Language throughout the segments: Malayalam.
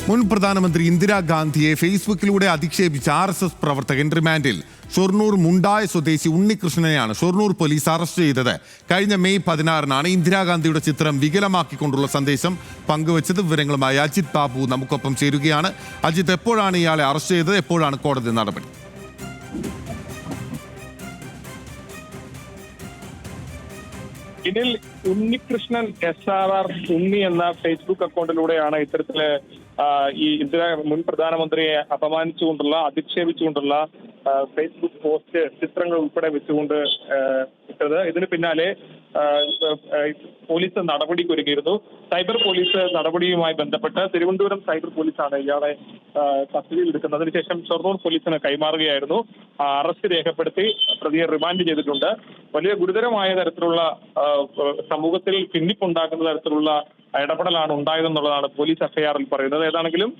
മുൻ പ്രധാനമന്ത്രി ഇന്ദിരാഗാന്ധിയെ ഫേസ്ബുക്കിലൂടെ അധിക്ഷേപിച്ച RSS പ്രവർത്തകൻ റിമാൻഡിൽ. ഷൊർണൂർ മുണ്ടായ സ്വദേശി ഉണ്ണികൃഷ്ണനെയാണ് ഷൊർണൂർ പോലീസ് അറസ്റ്റ് ചെയ്തത്. കഴിഞ്ഞ മെയ് 16-നാണ് ഇന്ദിരാഗാന്ധിയുടെ ചിത്രം വികലമാക്കിക്കൊണ്ടുള്ള സന്ദേശം പങ്കുവച്ചത്. വിവരങ്ങളുമായി അജിത് ബാബു നമുക്കൊപ്പം ചേരുകയാണ്. അജിത്, എപ്പോഴാണ് ഇയാളെ അറസ്റ്റ് ചെയ്തത്? എപ്പോഴാണ് കോടതി നടപടി? ഇതിൽ ഉണ്ണികൃഷ്ണൻ SRR ഉണ്ണി എന്ന ഫേസ്ബുക്ക് അക്കൗണ്ടിലൂടെയാണ് ഇത്തരത്തില് ഈ മുൻ പ്രധാനമന്ത്രിയെ അപമാനിച്ചുകൊണ്ടുള്ള അധിക്ഷേപിച്ചുകൊണ്ടുള്ള ഫേസ്ബുക്ക് പോസ്റ്റ് ചിത്രങ്ങൾ ഉൾപ്പെടെ വെച്ചുകൊണ്ട് ഇട്ടത്. ഇതിന് പിന്നാലെ പോലീസ് നടപടിക്കൊരുങ്ങിയിരുന്നു. സൈബർ പോലീസ് നടപടിയുമായി ബന്ധപ്പെട്ട് തിരുവനന്തപുരം സൈബർ പോലീസാണ് ഇയാളെ കസ്റ്റഡിയിൽ എടുക്കുന്നത്. അതിനുശേഷം ഷൊർണൂർ പോലീസിന് കൈമാറുകയായിരുന്നു. അറസ്റ്റ് രേഖപ്പെടുത്തി പ്രതിയെ റിമാൻഡ് ചെയ്തിട്ടുണ്ട്. വലിയ ഗുരുതരമായ തരത്തിലുള്ള സമൂഹത്തിൽ ഭിന്നിപ്പുണ്ടാക്കുന്ന തരത്തിലുള്ള ഇടപെടലാണ് ഉണ്ടായതെന്നുള്ളതാണ് പോലീസ് FIR-ൽ പറയുന്നത്. ഏതാണെങ്കിലും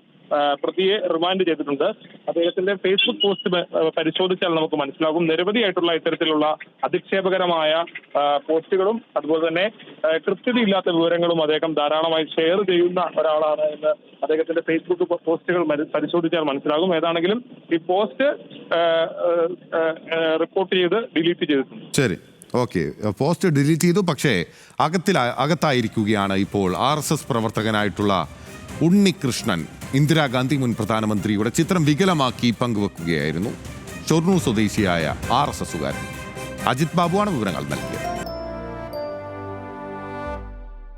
പ്രതിയെ റിമാൻഡ് ചെയ്തിട്ടുണ്ട്. അദ്ദേഹത്തിന്റെ ഫേസ്ബുക്ക് പോസ്റ്റ് പരിശോധിച്ചാൽ നമുക്ക് മനസ്സിലാകും നിരവധിയായിട്ടുള്ള ഇത്തരത്തിലുള്ള അധിക്ഷേപകരമായ പോസ്റ്റുകളും അതുപോലെ തന്നെ കൃത്യതയില്ലാത്ത വിവരങ്ങളും അദ്ദേഹം ധാരാളമായി ഷെയർ ചെയ്യുന്ന ഒരാളാണ് എന്ന് അദ്ദേഹത്തിന്റെ ഫേസ്ബുക്ക് പോസ്റ്റുകൾ പരിശോധിച്ചാൽ മനസ്സിലാകും. ഏതാണെങ്കിലും ഈ പോസ്റ്റ് റിപ്പോർട്ട് ചെയ്ത് ഡിലീറ്റ് ചെയ്തിട്ടുണ്ട്. ശരി, ഓക്കെ. പോസ്റ്റ് ഡിലീറ്റ് ചെയ്തു, പക്ഷേ അകത്തായിരിക്കുകയാണ് ഇപ്പോൾ RSS പ്രവർത്തകനായിട്ടുള്ള ഉണ്ണികൃഷ്ണൻ. ഇന്ദിരാഗാന്ധി മുൻ പ്രധാനമന്ത്രിയുടെ ചിത്രം വികലമാക്കി പങ്കുവെക്കുകയായിരുന്നു ഷൊർണൂർ സ്വദേശിയായ RSSകാരൻ. അജിത് ബാബുവാണ് വിവരങ്ങൾ നൽകിയത്.